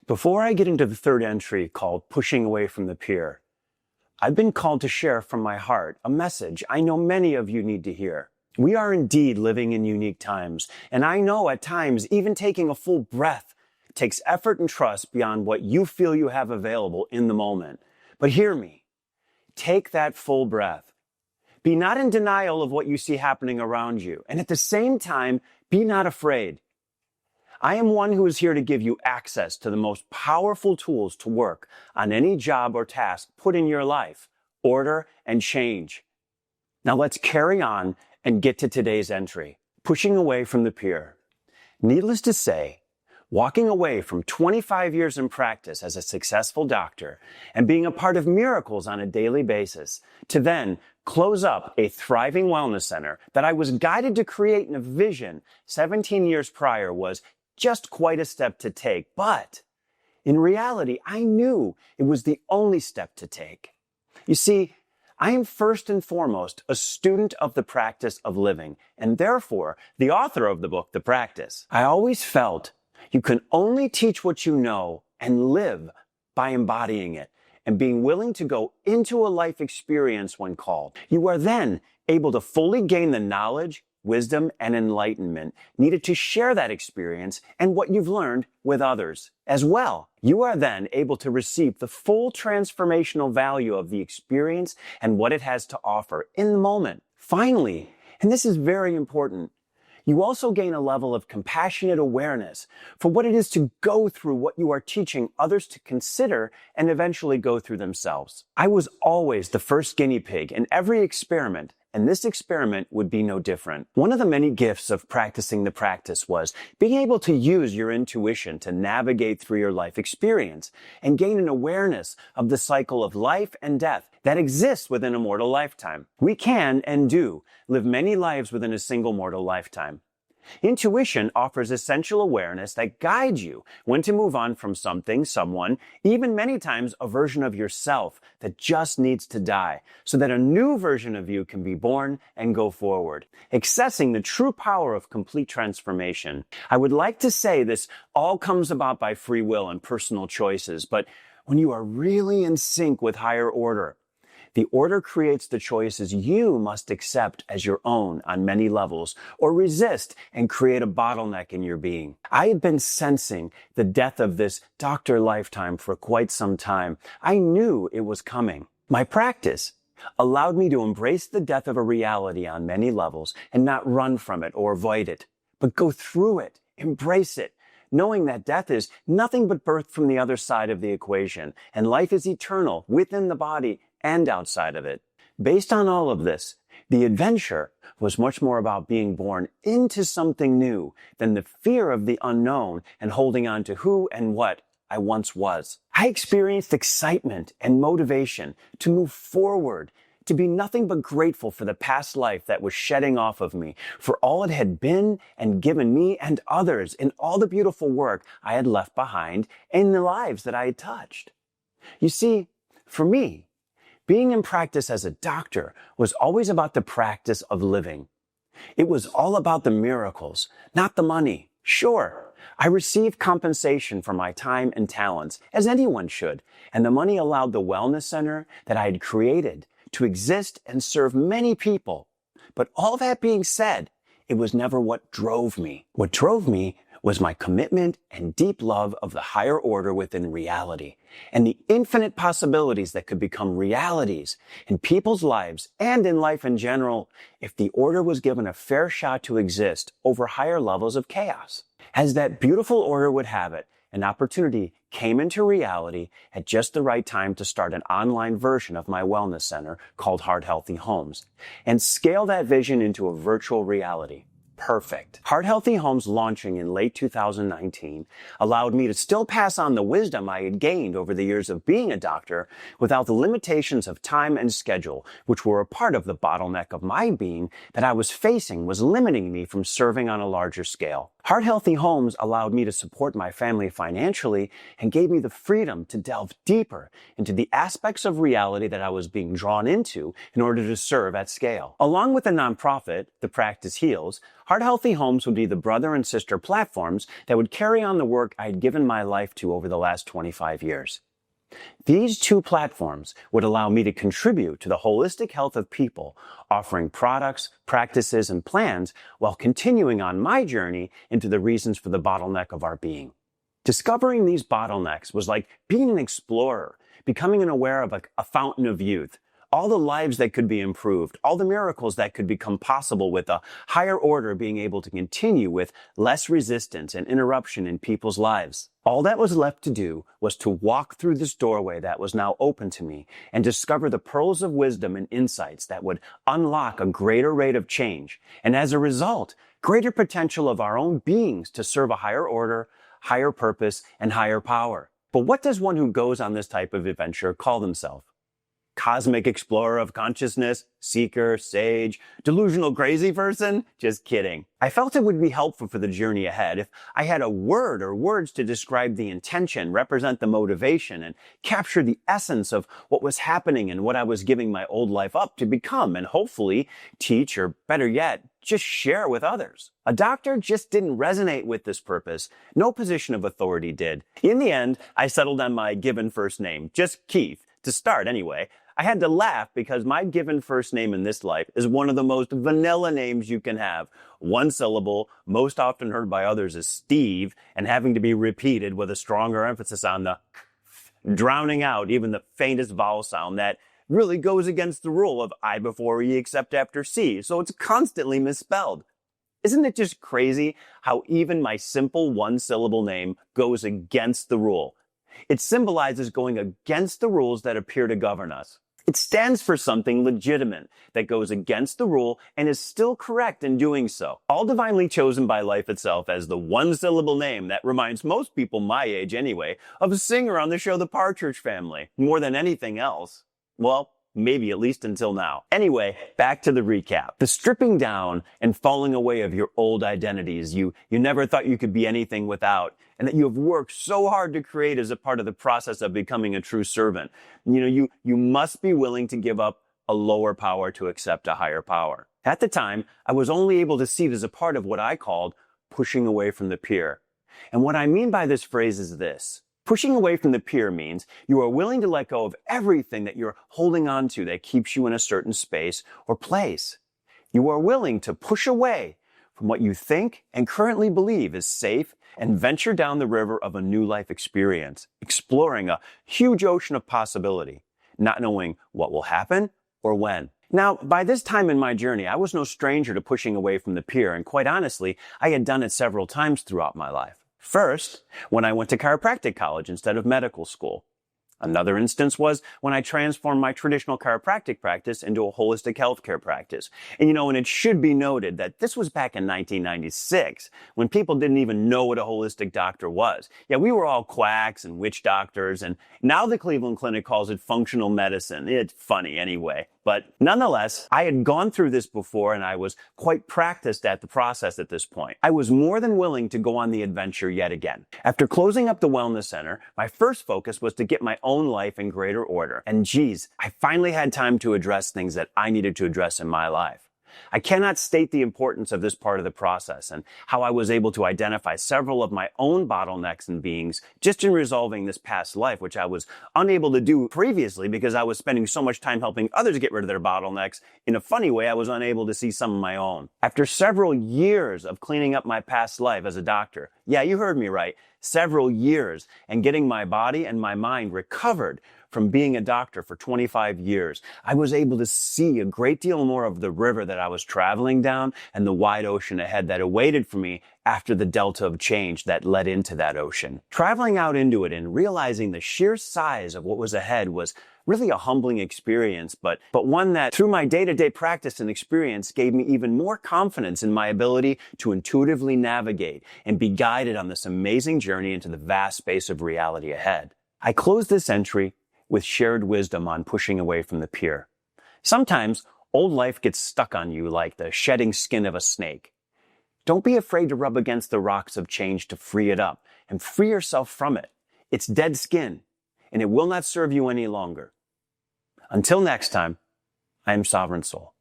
Before I get into the third entry called Pushing Away from the Pier, I've been called to share from my heart a message I know many of you need to hear. We are indeed living in unique times, and I know at times even taking a full breath takes effort and trust beyond what you feel you have available in the moment. But hear me, take that full breath. Be not in denial of what you see happening around you, and at the same time, be not afraid. I am one who is here to give you access to the most powerful tools to work on any job or task put in your life, order and change. Now let's carry on and get to today's entry, Pushing Away from the Pier. Needless to say, walking away from 25 years in practice as a successful doctor and being a part of miracles on a daily basis, to then close up a thriving wellness center that I was guided to create in a vision 17 years prior was just quite a step to take. But in reality, I knew it was the only step to take. You see, I am first and foremost a student of the practice of living, and therefore the author of the book, The Practice. I always felt you can only teach what you know and live by embodying it and being willing to go into a life experience when called. You are then able to fully gain the knowledge, wisdom, and enlightenment needed to share that experience and what you've learned with others. As well, you are then able to receive the full transformational value of the experience and what it has to offer in the moment. Finally, and this is very important, you also gain a level of compassionate awareness for what it is to go through what you are teaching others to consider and eventually go through themselves. I was always the first guinea pig in every experiment, and this experiment would be no different. One of the many gifts of practicing the practice was being able to use your intuition to navigate through your life experience and gain an awareness of the cycle of life and death that exists within a mortal lifetime. We can and do live many lives within a single mortal lifetime. Intuition offers essential awareness that guides you when to move on from something, someone, even many times a version of yourself that just needs to die so that a new version of you can be born and go forward, accessing the true power of complete transformation. I would like to say this all comes about by free will and personal choices, but when you are really in sync with higher order, the order creates the choices you must accept as your own on many levels, or resist and create a bottleneck in your being. I had been sensing the death of this doctor lifetime for quite some time. I knew it was coming. My practice allowed me to embrace the death of a reality on many levels and not run from it or avoid it, but go through it, embrace it, knowing that death is nothing but birth from the other side of the equation, and life is eternal within the body and outside of it. Based on all of this, the adventure was much more about being born into something new than the fear of the unknown and holding on to who and what I once was. I experienced excitement and motivation to move forward, to be nothing but grateful for the past life that was shedding off of me, for all it had been and given me and others, in all the beautiful work I had left behind and the lives that I had touched. You see, for me, being in practice as a doctor was always about the practice of living. It was all about the miracles, not the money. Sure, I received compensation for my time and talents, as anyone should, and the money allowed the wellness center that I had created to exist and serve many people. But all that being said, it was never what drove me. What drove me was my commitment and deep love of the higher order within reality and the infinite possibilities that could become realities in people's lives and in life in general if the order was given a fair shot to exist over higher levels of chaos. As that beautiful order would have it, an opportunity came into reality at just the right time to start an online version of my wellness center called Heart Healthy Homes and scale that vision into a virtual reality. Perfect. Heart Healthy Homes launching in late 2019 allowed me to still pass on the wisdom I had gained over the years of being a doctor without the limitations of time and schedule, which were a part of the bottleneck of my being that I was facing was limiting me from serving on a larger scale. Heart-healthy homes allowed me to support my family financially and gave me the freedom to delve deeper into the aspects of reality that I was being drawn into in order to serve at scale. Along with the nonprofit, The Practice Heals, Heart-Healthy Homes would be the brother and sister platforms that would carry on the work I'd given my life to over the last 25 years. These two platforms would allow me to contribute to the holistic health of people, offering products, practices, and plans while continuing on my journey into the reasons for the bottleneck of our being. Discovering these bottlenecks was like being an explorer, becoming aware of a fountain of youth, all the lives that could be improved, all the miracles that could become possible with a higher order being able to continue with less resistance and interruption in people's lives. All that was left to do was to walk through this doorway that was now open to me and discover the pearls of wisdom and insights that would unlock a greater rate of change, and as a result, greater potential of our own beings to serve a higher order, higher purpose, and higher power. But what does one who goes on this type of adventure call themselves? Cosmic explorer of consciousness, seeker, sage, delusional crazy person? Just kidding. I felt it would be helpful for the journey ahead if I had a word or words to describe the intention, represent the motivation, and capture the essence of what was happening and what I was giving my old life up to become, and hopefully teach, or better yet, just share with others. A doctor just didn't resonate with this purpose. No position of authority did. In the end, I settled on my given first name, just Keith, to start anyway. I had to laugh because my given first name in this life is one of the most vanilla names you can have. One syllable, most often heard by others as Steve, and having to be repeated with a stronger emphasis on the drowning out even the faintest vowel sound that really goes against the rule of I before E except after C, so it's constantly misspelled. Isn't it just crazy how even my simple one-syllable name goes against the rule? It symbolizes going against the rules that appear to govern us. It stands for something legitimate that goes against the rule and is still correct in doing so. All divinely chosen by life itself as the one-syllable name that reminds most people my age anyway of a singer on the show The Partridge Family, more than anything else. Well, maybe at least until now. Anyway, back to the recap. The stripping down and falling away of your old identities you never thought you could be anything without, and that you have worked so hard to create as a part of the process of becoming a true servant. You must be willing to give up a lower power to accept a higher power. At the time, I was only able to see it as a part of what I called pushing away from the pier. And what I mean by this phrase is this. Pushing away from the pier means you are willing to let go of everything that you're holding on to that keeps you in a certain space or place. You are willing to push away from what you think and currently believe is safe and venture down the river of a new life experience, exploring a huge ocean of possibility, not knowing what will happen or when. Now, by this time in my journey, I was no stranger to pushing away from the pier, and quite honestly, I had done it several times throughout my life. First, when I went to chiropractic college instead of medical school. Another instance was when I transformed my traditional chiropractic practice into a holistic healthcare practice. And it should be noted that this was back in 1996, when people didn't even know what a holistic doctor was. Yeah, we were all quacks and witch doctors, and now the Cleveland Clinic calls it functional medicine. It's funny anyway. But nonetheless, I had gone through this before, and I was quite practiced at the process at this point. I was more than willing to go on the adventure yet again. After closing up the wellness center, my first focus was to get my own life in greater order. And geez, I finally had time to address things that I needed to address in my life. I cannot state the importance of this part of the process and how I was able to identify several of my own bottlenecks and beings just in resolving this past life, which I was unable to do previously because I was spending so much time helping others get rid of their bottlenecks. In a funny way, I was unable to see some of my own. After several years of cleaning up my past life as a doctor, yeah, you heard me right, several years, and getting my body and my mind recovered from being a doctor for 25 years, I was able to see a great deal more of the river that I was traveling down and the wide ocean ahead that awaited for me after the delta of change that led into that ocean. Traveling out into it and realizing the sheer size of what was ahead was really a humbling experience, but one that through my day-to-day practice and experience gave me even more confidence in my ability to intuitively navigate and be guided on this amazing journey into the vast space of reality ahead. I close this entry with shared wisdom on pushing away from the pier. Sometimes old life gets stuck on you like the shedding skin of a snake. Don't be afraid to rub against the rocks of change to free it up and free yourself from it. It's dead skin, and it will not serve you any longer. Until next time, I am Sovereign Soul.